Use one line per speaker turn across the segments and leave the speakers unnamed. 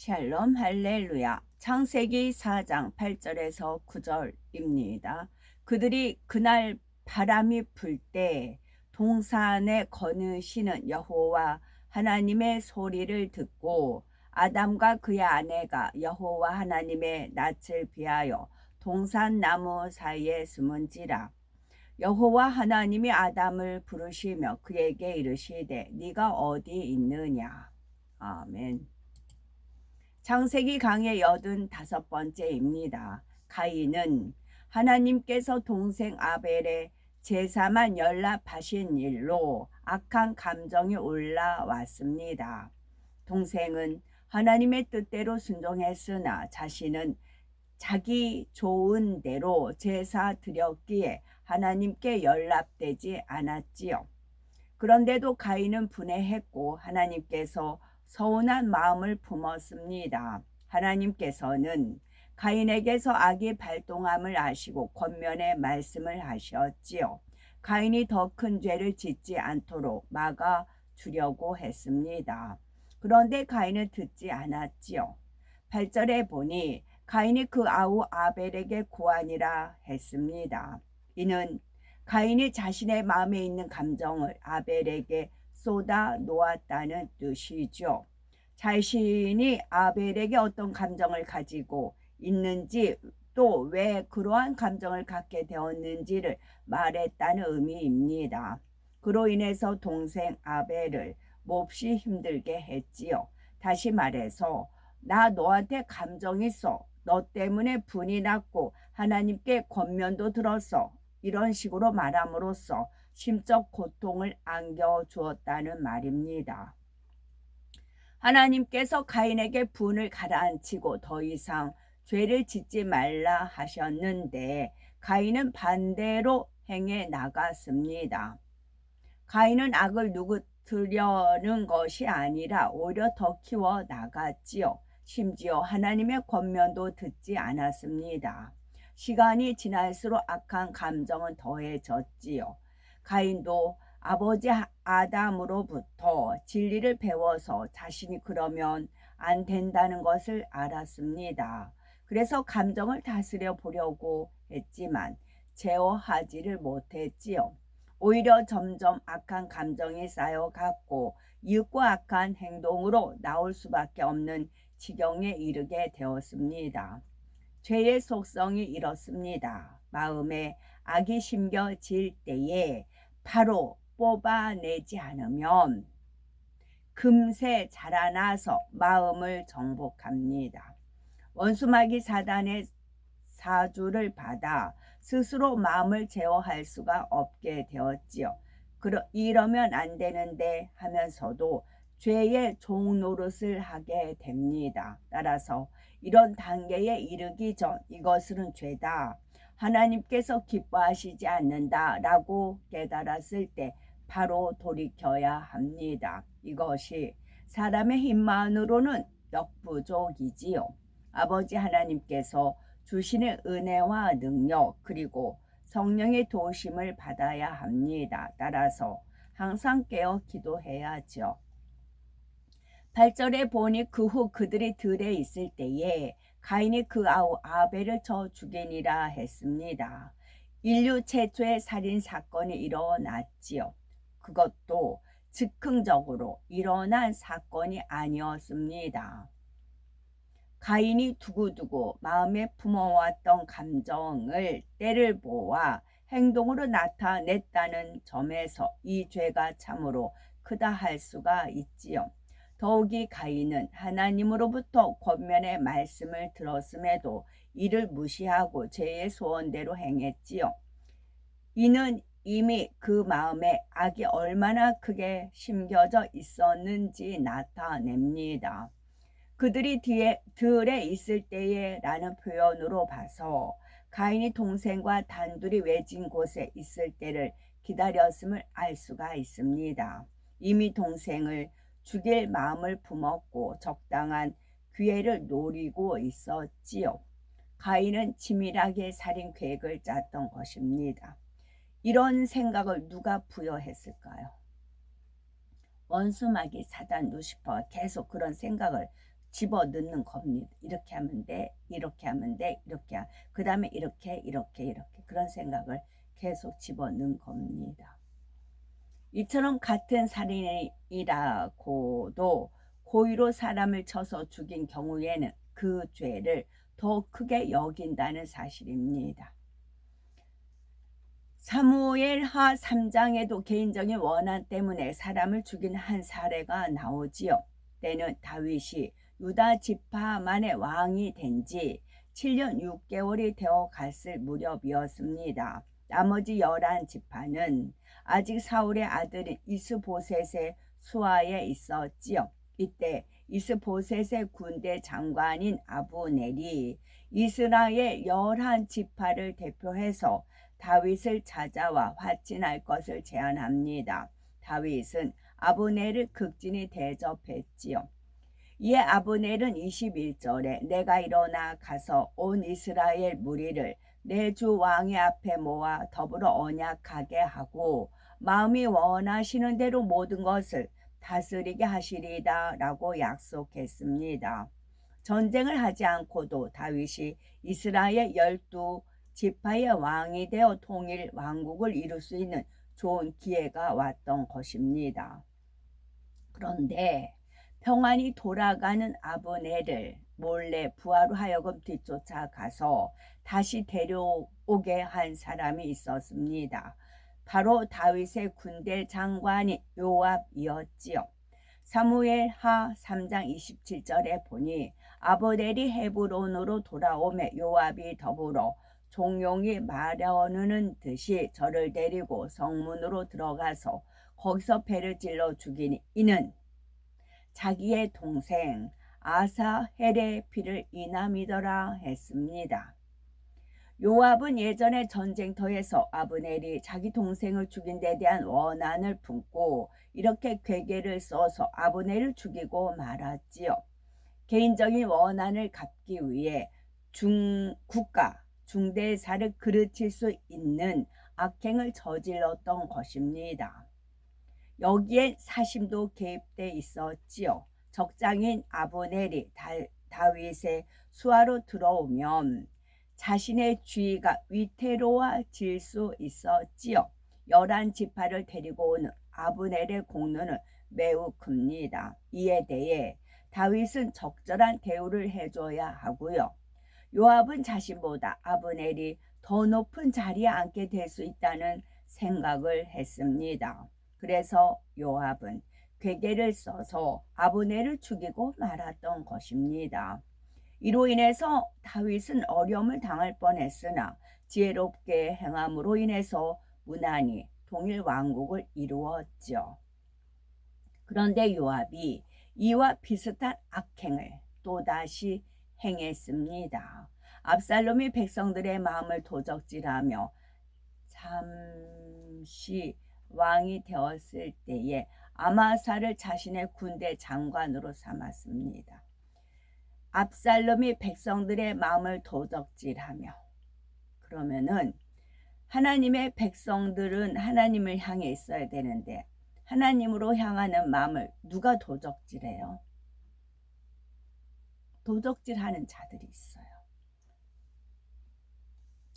샬롬 할렐루야. 창세기 4장 8절에서 9절입니다. 그들이 그날 바람이 불 때 동산에 거느시는 여호와 하나님의 소리를 듣고 아담과 그의 아내가 여호와 하나님의 낯을 피하여 동산 나무 사이에 숨은지라. 여호와 하나님이 아담을 부르시며 그에게 이르시되 네가 어디 있느냐. 아멘. 창세기 강의 85번째입니다. 가인은 하나님께서 동생 아벨의 제사만 연락하신 일로 악한 감정이 올라왔습니다. 동생은 하나님의 뜻대로 순종했으나 자신은 자기 좋은 대로 제사 드렸기에 하나님께 연락되지 않았지요. 그런데도 가인은 분해했고 하나님께서 서운한 마음을 품었습니다. 하나님께서는 가인에게서 악이 발동함을 아시고 권면의 말씀을 하셨지요. 가인이 더 큰 죄를 짓지 않도록 막아 주려고 했습니다. 그런데 가인은 듣지 않았지요. 8절에 보니 가인이 그 아우 아벨에게 고하니라 했습니다. 이는 가인이 자신의 마음에 있는 감정을 아벨에게 쏟아 놓았다는 뜻이죠. 자신이 아벨에게 어떤 감정을 가지고 있는지 또 왜 그러한 감정을 갖게 되었는지를 말했다는 의미입니다. 그로 인해서 동생 아벨을 몹시 힘들게 했지요. 다시 말해서 나 너한테 감정 있어. 너 때문에 분이 났고 하나님께 권면도 들었어. 이런 식으로 말함으로써 심적 고통을 안겨주었다는 말입니다. 하나님께서 가인에게 분을 가라앉히고 더 이상 죄를 짓지 말라 하셨는데 가인은 반대로 행해 나갔습니다. 가인은 악을 누구뜨려는 것이 아니라 오히려 더 키워 나갔지요. 심지어 하나님의 권면도 듣지 않았습니다. 시간이 지날수록 악한 감정은 더해졌지요. 가인도 아버지 아담으로부터 진리를 배워서 자신이 그러면 안 된다는 것을 알았습니다. 그래서 감정을 다스려 보려고 했지만 제어하지를 못했지요. 오히려 점점 악한 감정이 쌓여갔고 이윽고 악한 행동으로 나올 수밖에 없는 지경에 이르게 되었습니다. 죄의 속성이 이렇습니다. 마음에 악이 심겨질 때에 바로 뽑아내지 않으면 금세 자라나서 마음을 정복합니다. 원수마귀 사단의 사주를 받아 스스로 마음을 제어할 수가 없게 되었지요. 이러면 안 되는데 하면서도 죄의 종 노릇을 하게 됩니다. 따라서 이런 단계에 이르기 전 이것은 죄다, 하나님께서 기뻐하시지 않는다 라고 깨달았을 때 바로 돌이켜야 합니다. 이것이 사람의 힘만으로는 역부족이지요. 아버지 하나님께서 주시는 은혜와 능력 그리고 성령의 도우심을 받아야 합니다. 따라서 항상 깨어 기도해야죠. 8절에 보니 그 후 그들이 들에 있을 때에 가인이 그 아우 아벨을 쳐 죽이니라 했습니다. 인류 최초의 살인 사건이 일어났지요. 그것도 즉흥적으로 일어난 사건이 아니었습니다. 가인이 두고두고 마음에 품어왔던 감정을 때를 보아 행동으로 나타냈다는 점에서 이 죄가 참으로 크다 할 수가 있지요. 더욱이 가인은 하나님으로부터 권면의 말씀을 들었음에도 이를 무시하고 죄의 소원대로 행했지요. 이는 이미 그 마음에 악이 얼마나 크게 심겨져 있었는지 나타냅니다. 그들이 들에 있을 때에 라는 표현으로 봐서 가인이 동생과 단둘이 외진 곳에 있을 때를 기다렸음을 알 수가 있습니다. 이미 동생을 죽일 마음을 품었고 적당한 기회를 노리고 있었지요. 가인은 치밀하게 살인 계획을 짰던 것입니다. 이런 생각을 누가 부여했을까요? 원수마귀 사단 루시퍼가 계속 그런 생각을 집어 넣는 겁니다. 이렇게 하면 돼, 이렇게 하면 돼, 이렇게 그 다음에 이렇게 그런 생각을 계속 집어 넣은 겁니다. 이처럼 같은 살인이라고도 고의로 사람을 쳐서 죽인 경우에는 그 죄를 더 크게 여긴다는 사실입니다. 사무엘하 3장에도 개인적인 원한 때문에 사람을 죽인 한 사례가 나오지요. 때는 다윗이 유다 지파만의 왕이 된 지 7년 6개월이 되어 갔을 무렵이었습니다. 나머지 11지파는 아직 사울의 아들인 이스보셋의 수하에 있었지요. 이때 이스보셋의 군대 장관인 아브넬이 이스라엘 11지파를 대표해서 다윗을 찾아와 화친할 것을 제안합니다. 다윗은 아브넬을 극진히 대접했지요. 이에 아브넬은 21절에 내가 일어나 가서 온 이스라엘 무리를 내 주 왕의 앞에 모아 더불어 언약하게 하고 마음이 원하시는 대로 모든 것을 다스리게 하시리다 라고 약속했습니다. 전쟁을 하지 않고도 다윗이 이스라엘 12지파의 왕이 되어 통일 왕국을 이룰 수 있는 좋은 기회가 왔던 것입니다. 그런데 평안히 돌아가는 아브넬을 몰래 부하로 하여금 뒤쫓아가서 다시 데려오게 한 사람이 있었습니다. 바로 다윗의 군대 장관이 요압이었지요. 사무엘하 3장 27절에 보니 아브넬이 헤브론으로 돌아오매 요압이 더불어 종용이 말하는 듯이 저를 데리고 성문으로 들어가서 거기서 배를 찔러 죽이니 이는 자기의 동생 아사헬의 피를 인함이더라 했습니다. 요압은 예전에 전쟁터에서 아브넬이 자기 동생을 죽인 데 대한 원한을 품고 이렇게 궤계를 써서 아브넬을 죽이고 말았지요. 개인적인 원한을 갚기 위해 국가 중대사를 그르칠 수 있는 악행을 저질렀던 것입니다. 여기에 사심도 개입돼 있었지요. 적장인 아브넬이 다윗의 수하로 들어오면 자신의 주의가 위태로워질 수 있었지요. 11지파를 데리고 오는 아브넬의 공로는 매우 큽니다. 이에 대해 다윗은 적절한 대우를 해줘야 하고요. 요압은 자신보다 아브넬이 더 높은 자리에 앉게 될 수 있다는 생각을 했습니다. 그래서 요압은 궤계를 써서 아브넬을 죽이고 말았던 것입니다. 이로 인해서 다윗은 어려움을 당할 뻔했으나 지혜롭게 행함으로 인해서 무난히 통일 왕국을 이루었죠. 그런데 요압이 이와 비슷한 악행을 또다시 행했습니다. 압살롬이 백성들의 마음을 도적질하며 잠시 왕이 되었을 때에 아마사를 자신의 군대 장관으로 삼았습니다. 압살롬이 백성들의 마음을 도적질하며, 그러면은 하나님의 백성들은 하나님을 향해 있어야 되는데 하나님으로 향하는 마음을 누가 도적질해요? 도적질하는 자들이 있어요.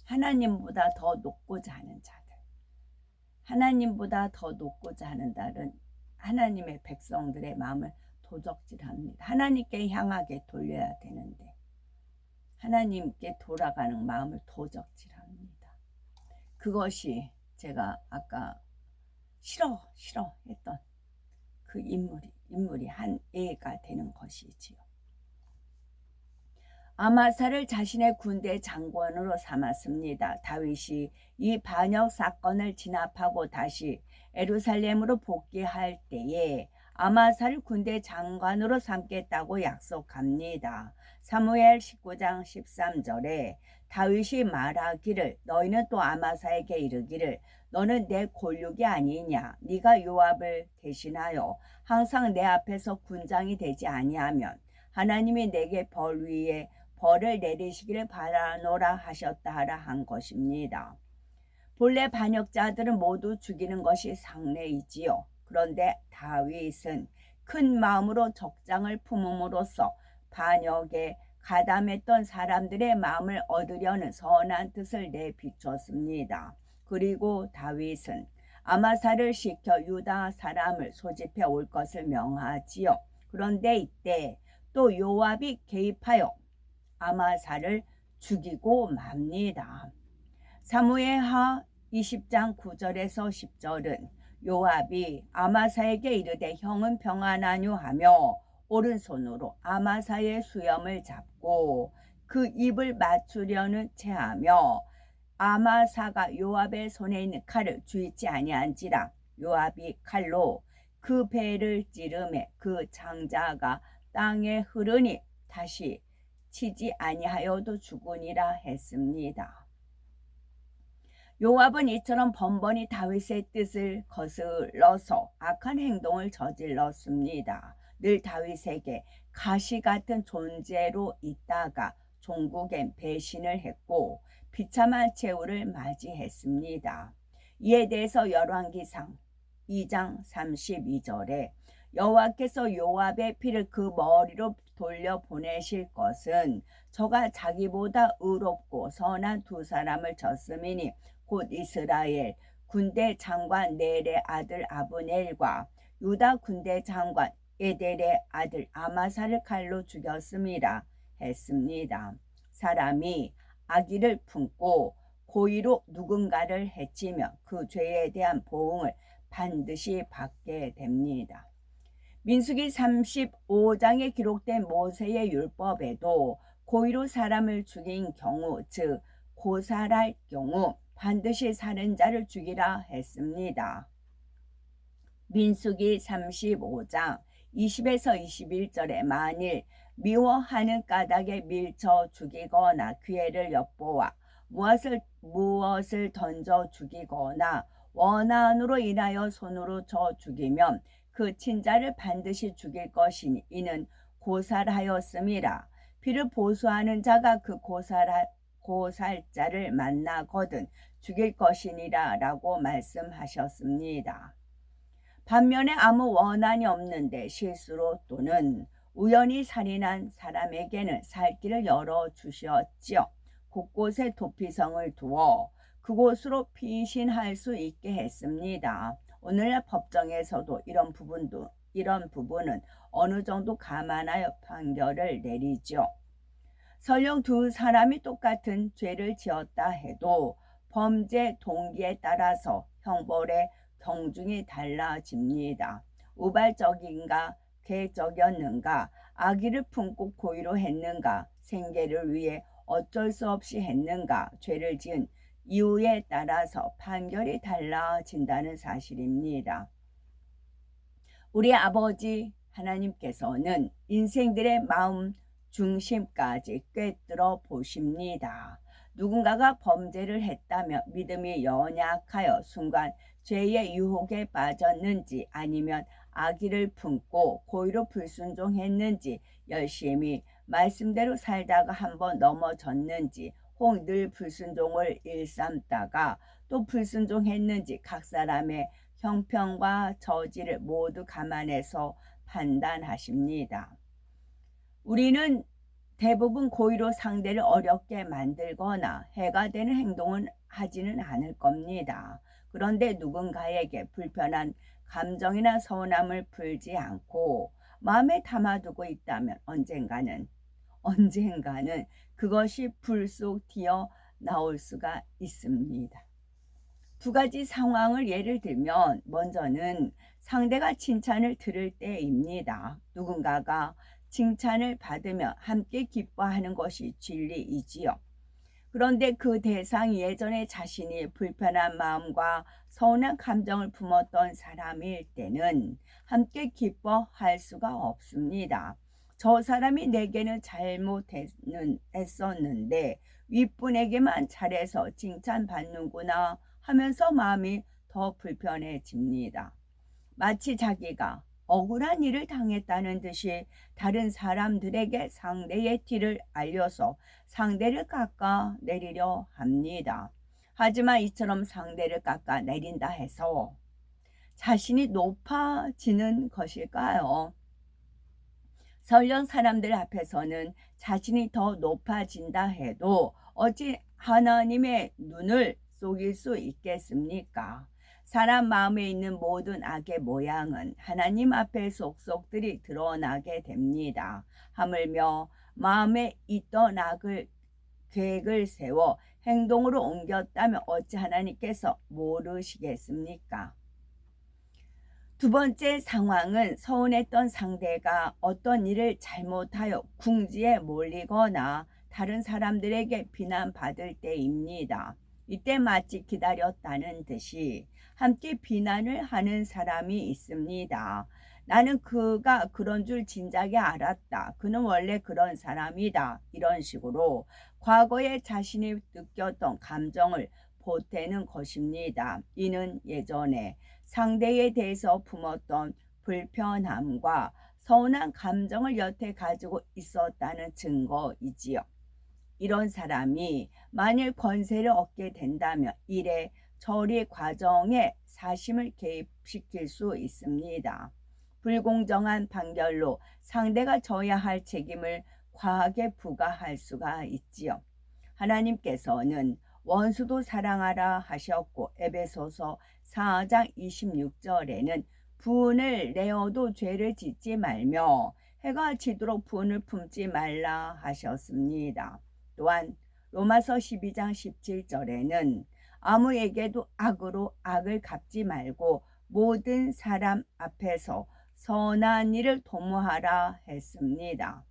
하나님보다 더 높고자 하는 자들. 하나님보다 더 높고자 하는 자는 하나님의 백성들의 마음을 도적질합니다. 하나님께 향하게 돌려야 되는데 하나님께 돌아가는 마음을 도적질합니다. 그것이 제가 아까 싫어 했던 그 인물이 한 예가 되는 것이지요. 아마사를 자신의 군대 장관으로 삼았습니다. 다윗이 이 반역 사건을 진압하고 다시 예루살렘으로 복귀할 때에 아마사를 군대 장관으로 삼겠다고 약속합니다. 사무엘 19장 13절에 다윗이 말하기를 너희는 또 아마사에게 이르기를 너는 내 골육이 아니냐 네가 요압을 대신하여 항상 내 앞에서 군장이 되지 아니하면 하나님이 내게 벌 위에 벌을 내리시기를 바라노라 하셨다 하라 한 것입니다. 본래 반역자들은 모두 죽이는 것이 상례이지요. 그런데 다윗은 큰 마음으로 적장을 품음으로써 반역에 가담했던 사람들의 마음을 얻으려는 선한 뜻을 내비췄습니다. 그리고 다윗은 아마사를 시켜 유다 사람을 소집해 올 것을 명하지요. 그런데 이때 또 요압이 개입하여 아마사를 죽이고 맙니다. 사무엘하 20장 9절에서 10절은 요압이 아마사에게 이르되 형은 평안하뇨 하며 오른손으로 아마사의 수염을 잡고 그 입을 맞추려는 체하며 아마사가 요압의 손에 있는 칼을 쥐지 아니한지라 요압이 칼로 그 배를 찌르매 그 장자가 땅에 흐르니 다시 치지 아니하여도 죽으니라 했습니다. 요압은 이처럼 번번이 다윗의 뜻을 거슬러서 악한 행동을 저질렀습니다. 늘 다윗에게 가시 같은 존재로 있다가 종국엔 배신을 했고 비참한 최후를 맞이했습니다. 이에 대해서 열왕기상 2장 32절에 여호와께서 요압의 피를 그 머리로 돌려보내실 것은 저가 자기보다 의롭고 선한 두 사람을 쳤음이니 곧 이스라엘 군대 장관 넬의 아들 아브넬과 유다 군대 장관 에델의 아들 아마사를 칼로 죽였음이라 했습니다. 사람이 악의를 품고 고의로 누군가를 해치면 그 죄에 대한 보응을 반드시 받게 됩니다. 민수기 35장에 기록된 모세의 율법에도 고의로 사람을 죽인 경우, 즉 고살할 경우 반드시 살인 자를 죽이라 했습니다. 민수기 35장 20에서 21절에 만일 미워하는 까닭에 밀쳐 죽이거나 기회를 엿보아 무엇을 던져 죽이거나 원한으로 인하여 손으로 쳐 죽이면 그 친자를 반드시 죽일 것이니 이는 고살하였음이라. 피를 보수하는 자가 그 고살자를 만나거든 죽일 것이니라 라고 말씀하셨습니다. 반면에 아무 원한이 없는데 실수로 또는 우연히 살인한 사람에게는 살 길을 열어주셨지요. 곳곳에 도피성을 두어 그곳으로 피신할 수 있게 했습니다. 오늘날 법정에서도 이런 부분은 어느 정도 감안하여 판결을 내리죠. 설령 두 사람이 똑같은 죄를 지었다 해도 범죄 동기에 따라서 형벌의 경중이 달라집니다. 우발적인가 계획적이었는가, 악의를 품고 고의로 했는가, 생계를 위해 어쩔 수 없이 했는가, 죄를 지은 이유에 따라서 판결이 달라진다는 사실입니다. 우리 아버지 하나님께서는 인생들의 마음 중심까지 꿰뚫어 보십니다. 누군가가 범죄를 했다며 믿음이 연약하여 순간 죄의 유혹에 빠졌는지 아니면 악의를 품고 고의로 불순종했는지 열심히 말씀대로 살다가 한번 넘어졌는지 혹 늘 불순종을 일삼다가 또 불순종했는지 각 사람의 형편과 저지를 모두 감안해서 판단하십니다. 우리는 대부분 고의로 상대를 어렵게 만들거나 해가 되는 행동은 하지는 않을 겁니다. 그런데 누군가에게 불편한 감정이나 서운함을 풀지 않고 마음에 담아두고 있다면 언젠가는 그것이 불쑥 튀어나올 수가 있습니다. 두 가지 상황을 예를 들면 먼저는 상대가 칭찬을 들을 때입니다. 누군가가 칭찬을 받으며 함께 기뻐하는 것이 진리이지요. 그런데 그 대상이 예전에 자신이 불편한 마음과 서운한 감정을 품었던 사람일 때는 함께 기뻐할 수가 없습니다. 저 사람이 내게는 잘못했었는데 윗분에게만 잘해서 칭찬받는구나 하면서 마음이 더 불편해집니다. 마치 자기가 억울한 일을 당했다는 듯이 다른 사람들에게 상대의 티를 알려서 상대를 깎아내리려 합니다. 하지만 이처럼 상대를 깎아내린다 해서 자신이 높아지는 것일까요? 선량 사람들 앞에서는 자신이 더 높아진다 해도 어찌 하나님의 눈을 속일 수 있겠습니까? 사람 마음에 있는 모든 악의 모양은 하나님 앞에 속속들이 드러나게 됩니다. 하물며 마음에 있던 악을 계획을 세워 행동으로 옮겼다면 어찌 하나님께서 모르시겠습니까? 두 번째 상황은 서운했던 상대가 어떤 일을 잘못하여 궁지에 몰리거나 다른 사람들에게 비난받을 때입니다. 이때 마치 기다렸다는 듯이 함께 비난을 하는 사람이 있습니다. 나는 그가 그런 줄 진작에 알았다. 그는 원래 그런 사람이다. 이런 식으로 과거에 자신이 느꼈던 감정을 보태는 것입니다. 이는 예전에 상대에 대해서 품었던 불편함과 서운한 감정을 여태 가지고 있었다는 증거이지요. 이런 사람이 만일 권세를 얻게 된다면 이래 처리 과정에 사심을 개입시킬 수 있습니다. 불공정한 판결로 상대가 져야 할 책임을 과하게 부과할 수가 있지요. 하나님께서는 원수도 사랑하라 하셨고 에베소서 4장 26절에는 분을 내어도 죄를 짓지 말며 해가 지도록 분을 품지 말라 하셨습니다. 또한 로마서 12장 17절에는 아무에게도 악으로 악을 갚지 말고 모든 사람 앞에서 선한 일을 도모하라 했습니다.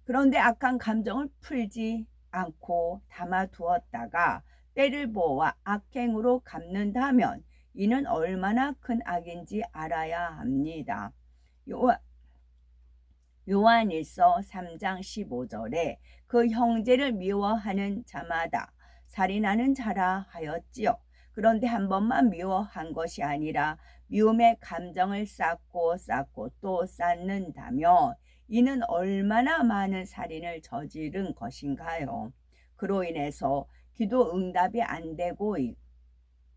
그런데 악한 감정을 풀지 않고 담아두었다가 때를 보아 악행으로 갚는다면 이는 얼마나 큰 악인지 알아야 합니다. 요한일서 3장 15절에 그 형제를 미워하는 자마다 살인하는 자라 하였지요. 그런데 한 번만 미워한 것이 아니라 미움의 감정을 쌓고 또 쌓는다면 이는 얼마나 많은 살인을 저지른 것인가요? 그로 인해서 기도 응답이 안 되고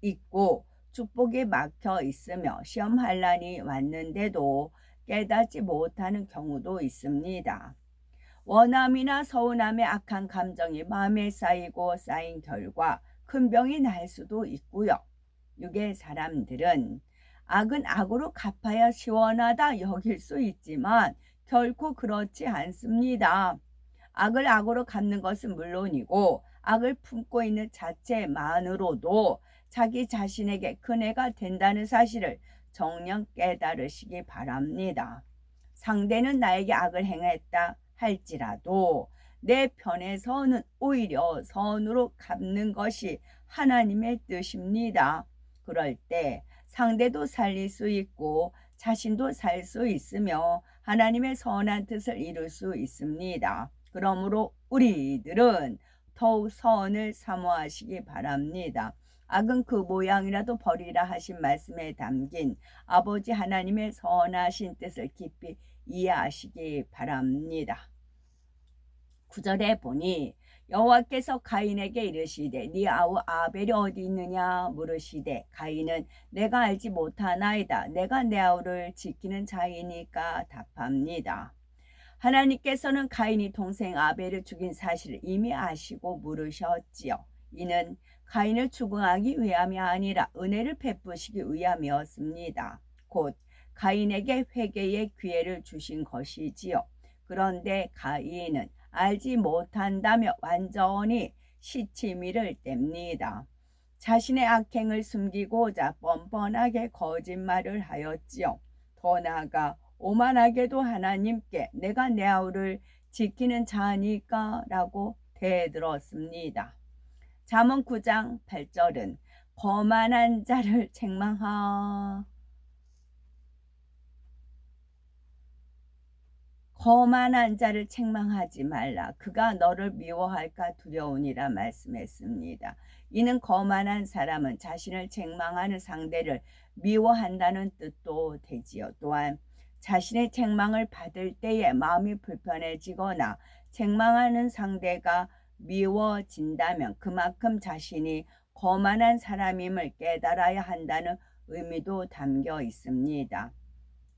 있고 축복이 막혀 있으며 시험 환란이 왔는데도 깨닫지 못하는 경우도 있습니다. 원함이나 서운함의 악한 감정이 마음에 쌓인 결과 큰 병이 날 수도 있고요. 육의 사람들은 악은 악으로 갚아야 시원하다 여길 수 있지만 결코 그렇지 않습니다. 악을 악으로 갚는 것은 물론이고 악을 품고 있는 자체만으로도 자기 자신에게 큰해가 된다는 사실을 정녕 깨달으시기 바랍니다. 상대는 나에게 악을 행했다 할지라도 내 편에서는 오히려 선으로 갚는 것이 하나님의 뜻입니다. 그럴 때 상대도 살릴 수 있고 자신도 살 수 있으며 하나님의 선한 뜻을 이룰 수 있습니다. 그러므로 우리들은 더욱 선을 사모하시기 바랍니다. 악은 그 모양이라도 버리라 하신 말씀에 담긴 아버지 하나님의 선하신 뜻을 깊이 이해하시기 바랍니다. 9절에 보니 여호와께서 가인에게 이르시되 네 아우 아벨이 어디 있느냐 물으시되 가인은 내가 알지 못하나이다. 내가 내 아우를 지키는 자이니까 답합니다. 하나님께서는 가인이 동생 아벨을 죽인 사실을 이미 아시고 물으셨지요. 이는 가인을 추궁하기 위함이 아니라 은혜를 베푸시기 위함이었습니다. 곧 가인에게 회개의 기회를 주신 것이지요. 그런데 가인은 알지 못한다며 완전히 시치미를 뗍니다. 자신의 악행을 숨기고자 뻔뻔하게 거짓말을 하였지요. 더 나아가 오만하게도 하나님께 내가 내 아우를 지키는 자니까 라고 대들었습니다. 잠언 9장 8절은 거만한 자를 책망하지 말라. 그가 너를 미워할까 두려우니라 말씀했습니다. 이는 거만한 사람은 자신을 책망하는 상대를 미워한다는 뜻도 되지요. 또한 자신의 책망을 받을 때에 마음이 불편해지거나 책망하는 상대가 미워진다면 그만큼 자신이 거만한 사람임을 깨달아야 한다는 의미도 담겨 있습니다.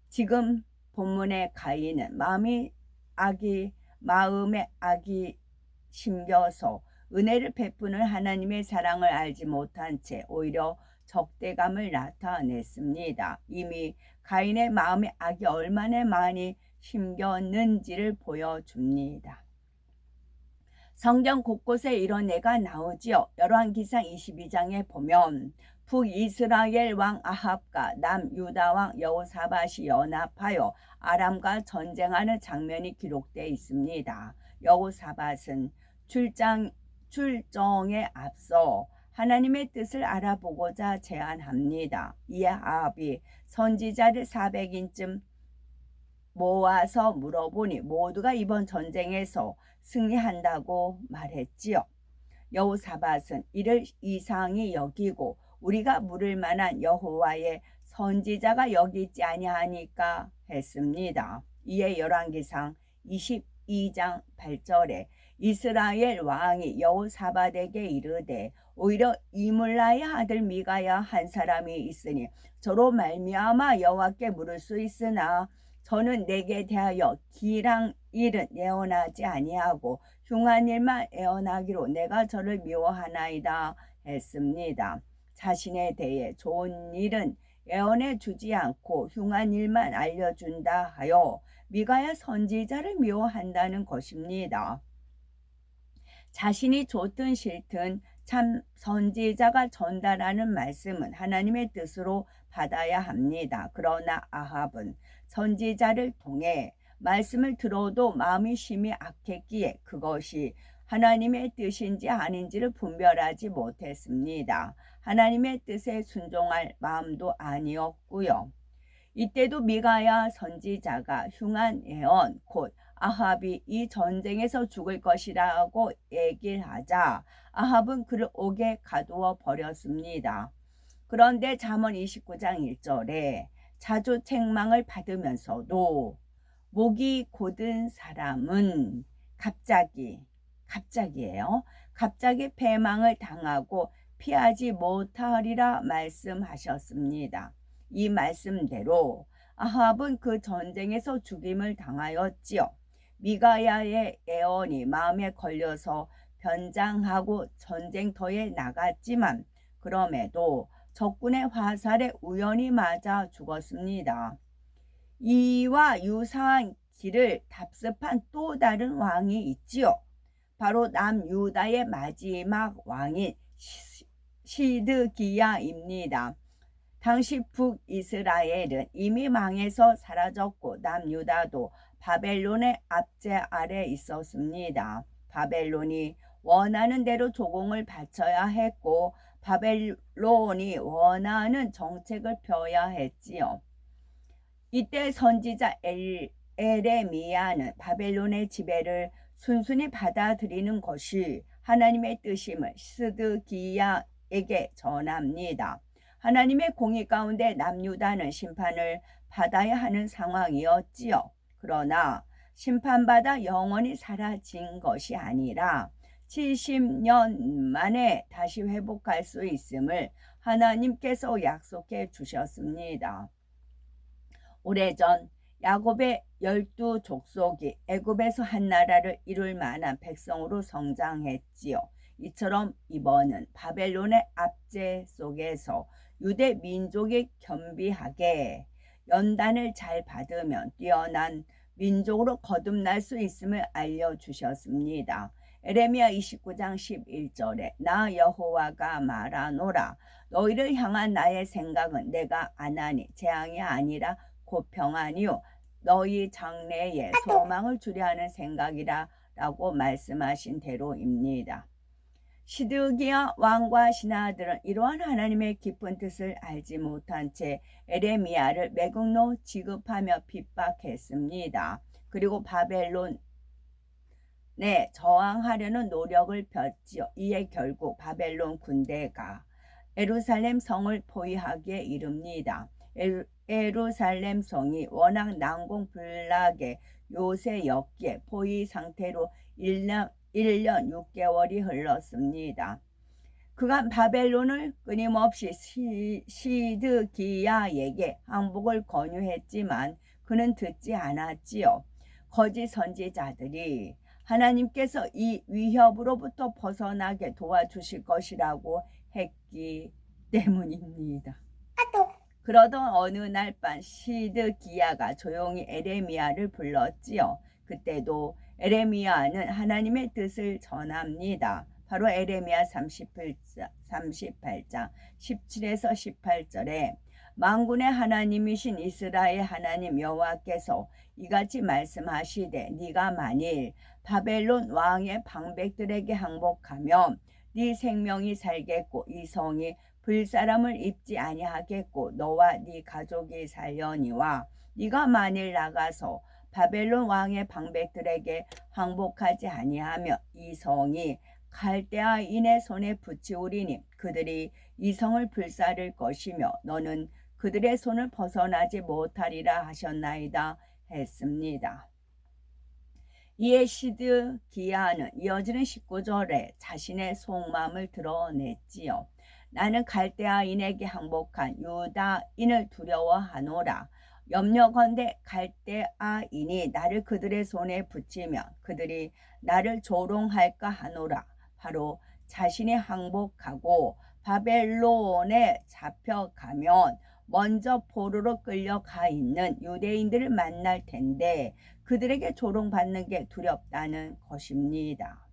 지금 본문의 가인은 마음이 마음에 악이 심겨서 은혜를 베푸는 하나님의 사랑을 알지 못한 채 오히려 적대감을 나타냈습니다. 이미 가인의 마음에 악이 얼마나 많이 심겼는지를 보여줍니다. 성경 곳곳에 이런 예가 나오지요. 열왕기상 22장에 보면 북이스라엘 왕 아합과 남유다 왕 여호사밧이 연합하여 아람과 전쟁하는 장면이 기록되어 있습니다. 여호사밧은 출정에 앞서 하나님의 뜻을 알아보고자 제안합니다. 이에 아합이 선지자를 400인쯤 모아서 물어보니 모두가 이번 전쟁에서 승리한다고 말했지요. 여호사밧은 이를 이상히 여기고 우리가 물을 만한 여호와의 선지자가 여기 있지 아니하니까 했습니다. 이에 열왕기상 22장 8절에 이스라엘 왕이 여호사밧에게 이르되 오히려 이물라의 아들 미가야 한 사람이 있으니 저로 말미암아 여호와께 물을 수 있으나 저는 내게 대하여 기랑 일은 예언하지 아니하고 흉한 일만 예언하기로 내가 저를 미워하나이다 했습니다. 자신에 대해 좋은 일은 예언해 주지 않고 흉한 일만 알려준다 하여 미가야 선지자를 미워한다는 것입니다. 자신이 좋든 싫든 참 선지자가 전달하는 말씀은 하나님의 뜻으로 받아야 합니다. 그러나 아합은 선지자를 통해 말씀을 들어도 마음이 심히 악했기에 그것이 하나님의 뜻인지 아닌지를 분별하지 못했습니다. 하나님의 뜻에 순종할 마음도 아니었고요. 이때도 미가야 선지자가 흉한 예언 곧 아합이 이 전쟁에서 죽을 것이라고 얘기를 하자 아합은 그를 옥에 가두어 버렸습니다. 그런데 잠언 29장 1절에 자주 책망을 받으면서도 목이 곧은 사람은 갑자기예요. 갑자기 패망을 당하고 피하지 못하리라 말씀하셨습니다. 이 말씀대로 아합은 그 전쟁에서 죽임을 당하였지요. 미가야의 예언이 마음에 걸려서 변장하고 전쟁터에 나갔지만 그럼에도 적군의 화살에 우연히 맞아 죽었습니다. 이와 유사한 길을 답습한 또 다른 왕이 있지요. 바로 남유다의 마지막 왕인 시드기야입니다. 당시 북이스라엘은 이미 망해서 사라졌고 남유다도 바벨론의 압제 아래 있었습니다. 바벨론이 원하는 대로 조공을 바쳐야 했고 바벨론이 원하는 정책을 펴야 했지요. 이때 선지자 에레미야는 바벨론의 지배를 순순히 받아들이는 것이 하나님의 뜻임을 시드기야에게 전합니다. 하나님의 공의 가운데 남유다는 심판을 받아야 하는 상황이었지요. 그러나 심판받아 영원히 사라진 것이 아니라 70년 만에 다시 회복할 수 있음을 하나님께서 약속해 주셨습니다. 오래전 야곱의 12족속이 애굽에서 한 나라를 이룰 만한 백성으로 성장했지요. 이처럼 이번은 바벨론의 압제 속에서 유대 민족이 겸비하게 연단을 잘 받으면 뛰어난 민족으로 거듭날 수 있음을 알려주셨습니다. 에레미야 29장 11절에 나 여호와가 말하노라 너희를 향한 나의 생각은 내가 안하니 재앙이 아니라 곧 평안이요 너희 장래에 소망을 주려 하는 생각이라 라고 말씀하신 대로입니다. 시드기야 왕과 신하들은 이러한 하나님의 깊은 뜻을 알지 못한 채 에레미야를 매국노 취급하며 핍박했습니다. 그리고 바벨론에 저항하려는 노력을 폈지요. 이에 결국 바벨론 군대가 예루살렘 성을 포위하기에 이릅니다. 예루살렘 성이 워낙 난공불락의 요새였기에 포위 상태로 1년 6개월이 흘렀습니다. 그간 바벨론을 끊임없이 시드기야에게 항복을 권유했지만 그는 듣지 않았지요. 거짓 선지자들이 하나님께서 이 위협으로부터 벗어나게 도와주실 것이라고 했기 때문입니다. 그러던 어느 날 밤 시드기야가 조용히 에레미야를 불렀지요. 그때도 에레미야는 하나님의 뜻을 전합니다. 바로 에레미야 38장 17에서 18절에 만군의 하나님이신 이스라엘 하나님 여호와께서 이같이 말씀하시되 네가 만일 바벨론 왕의 방백들에게 항복하며 네 생명이 살겠고 이 성이 불사람을 입지 아니하겠고 너와 네 가족이 살려니와 네가 만일 나가서 바벨론 왕의 방백들에게 항복하지 아니하며 이 성이 갈대아인의 손에 붙이우리니 그들이 이 성을 불사를 것이며 너는 그들의 손을 벗어나지 못하리라 하셨나이다 했습니다. 이에 시드기야는 이어지는 19절에 자신의 속마음을 드러냈지요. 나는 갈대아인에게 항복한 유다인을 두려워하노라. 염려건대 갈대아인이 나를 그들의 손에 붙이면 그들이 나를 조롱할까 하노라. 바로 자신이 항복하고 바벨론에 잡혀가면 먼저 포로로 끌려가 있는 유대인들을 만날 텐데 그들에게 조롱받는 게 두렵다는 것입니다.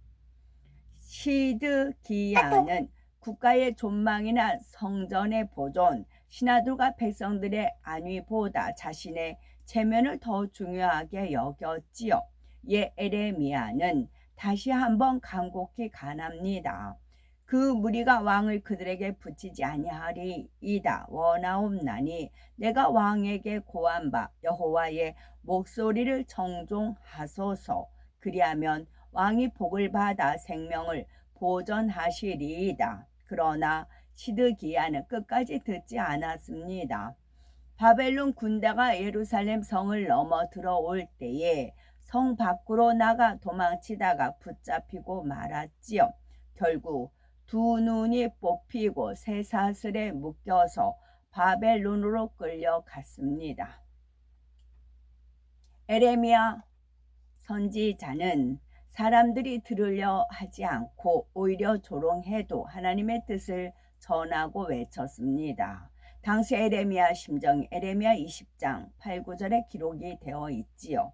시드기야는 국가의 존망이나 성전의 보존, 신하들과 백성들의 안위보다 자신의 체면을 더 중요하게 여겼지요. 이에 에레미야는 다시 한번 간곡히 간합니다. 그 무리가 왕을 그들에게 붙이지 아니하리이다 원하옵나니 내가 왕에게 고한 바 여호와의 목소리를 정종하소서. 그리하면 왕이 복을 받아 생명을 보전하시리이다. 그러나 시드기야는 끝까지 듣지 않았습니다. 바벨론 군대가 예루살렘 성을 넘어 들어올 때에 성 밖으로 나가 도망치다가 붙잡히고 말았지요. 결국 두 눈이 뽑히고 쇠사슬에 묶여서 바벨론으로 끌려갔습니다. 에레미야 선지자는 사람들이 들으려 하지 않고 오히려 조롱해도 하나님의 뜻을 전하고 외쳤습니다. 당시 에레미야 심정이 에레미야 20장 8, 9절에 기록이 되어 있지요.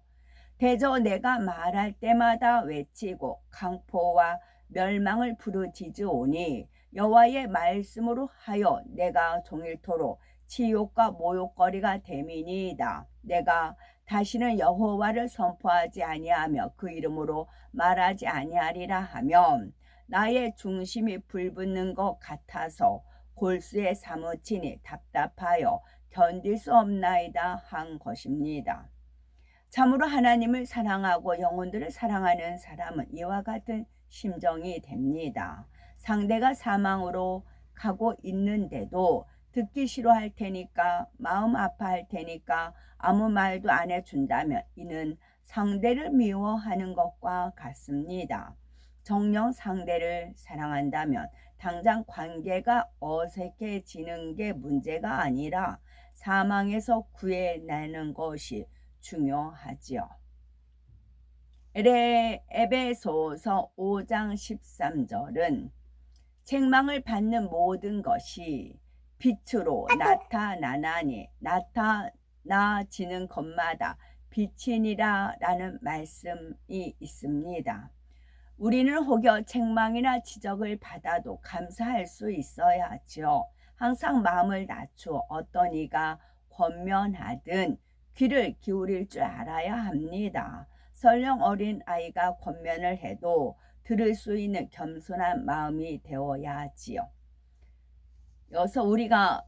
대저 내가 말할 때마다 외치고 강포와 멸망을 부르짖으오니 여호와의 말씀으로 하여 내가 종일토록 치욕과 모욕거리가 됨이니이다. 내가 다시는 여호와를 선포하지 아니하며 그 이름으로 말하지 아니하리라 하면 나의 중심이 불붙는 것 같아서 골수에 사무치니 답답하여 견딜 수 없나이다 한 것입니다. 참으로 하나님을 사랑하고 영혼들을 사랑하는 사람은 이와 같은 심정이 됩니다. 상대가 사망으로 가고 있는데도 듣기 싫어할 테니까 마음 아파할 테니까 아무 말도 안 해준다면 이는 상대를 미워하는 것과 같습니다. 정녕 상대를 사랑한다면 당장 관계가 어색해지는 게 문제가 아니라 사망에서 구해내는 것이 중요하지요. 에베소서 5장 13절은 책망을 받는 모든 것이 빛으로 나타나나니 나타나지는 것마다 빛이니라 라는 말씀이 있습니다. 우리는 혹여 책망이나 지적을 받아도 감사할 수 있어야죠. 항상 마음을 낮추어 어떤 이가 권면하든 귀를 기울일 줄 알아야 합니다. 설령 어린 아이가 권면을 해도 들을 수 있는 겸손한 마음이 되어야 하지요. 여기서 우리가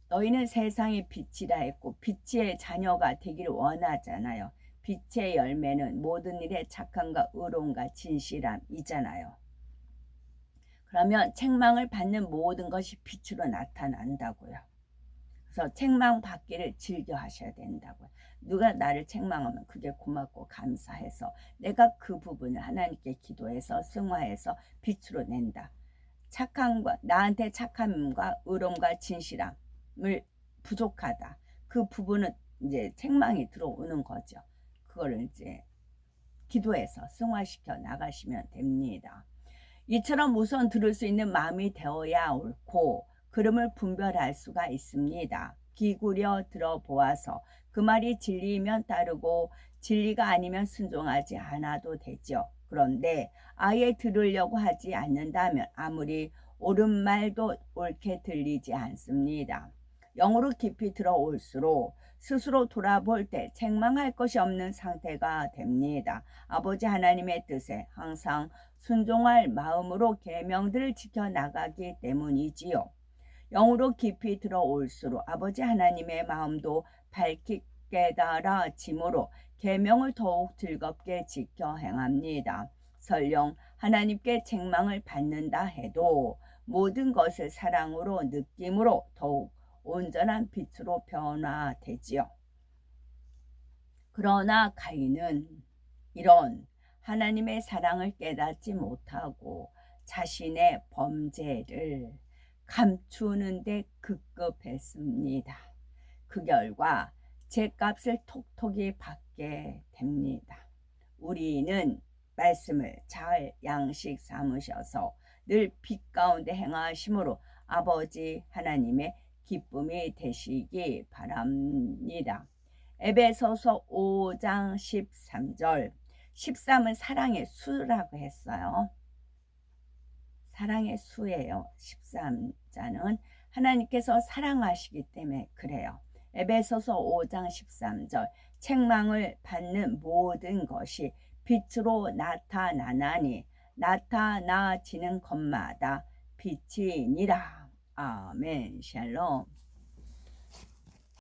너희는 세상의 빛이라 했고 빛의 자녀가 되기를 원하잖아요. 빛의 열매는 모든 일에 착함과 의로움과 진실함이잖아요. 그러면 책망을 받는 모든 것이 빛으로 나타난다고요. 그래서 책망 받기를 즐겨 하셔야 된다고요. 누가 나를 책망하면 그게 고맙고 감사해서 내가 그 부분을 하나님께 기도해서 승화해서 빛으로 낸다. 착함과 나한테 착함과 의로움과 진실함을 부족하다. 그 부분은 이제 책망이 들어오는 거죠. 그거를 이제 기도해서 승화시켜 나가시면 됩니다. 이처럼 우선 들을 수 있는 마음이 되어야 옳고 그름을 분별할 수가 있습니다. 기울여 들어보아서 그 말이 진리이면 따르고 진리가 아니면 순종하지 않아도 되죠. 그런데 아예 들으려고 하지 않는다면 아무리 옳은 말도 옳게 들리지 않습니다. 영으로 깊이 들어올수록 스스로 돌아볼 때 책망할 것이 없는 상태가 됩니다. 아버지 하나님의 뜻에 항상 순종할 마음으로 계명들을 지켜나가기 때문이지요. 영으로 깊이 들어올수록 아버지 하나님의 마음도 밝히 깨달아짐으로 계명을 더욱 즐겁게 지켜 행합니다. 설령 하나님께 책망을 받는다 해도 모든 것을 사랑으로 느낌으로 더욱 온전한 빛으로 변화되지요. 그러나 가인은 이런 하나님의 사랑을 깨닫지 못하고 자신의 범죄를 감추는 데 급급했습니다. 그 결과 죄값을 톡톡히 받게 됩니다. 우리는 말씀을 잘 양식 삼으셔서 늘 빛 가운데 행하심으로 아버지 하나님의 기쁨이 되시기 바랍니다. 에베소서 5장 13절 13은 사랑의 수라고 했어요. 사랑의 수예요. 13자는 하나님께서 사랑하시기 때문에 그래요. 에베소서 5장 13절 책망을 받는 모든 것이 빛으로 나타나나니 나타나지는 것마다 빛이니라. 아멘. 샬롬.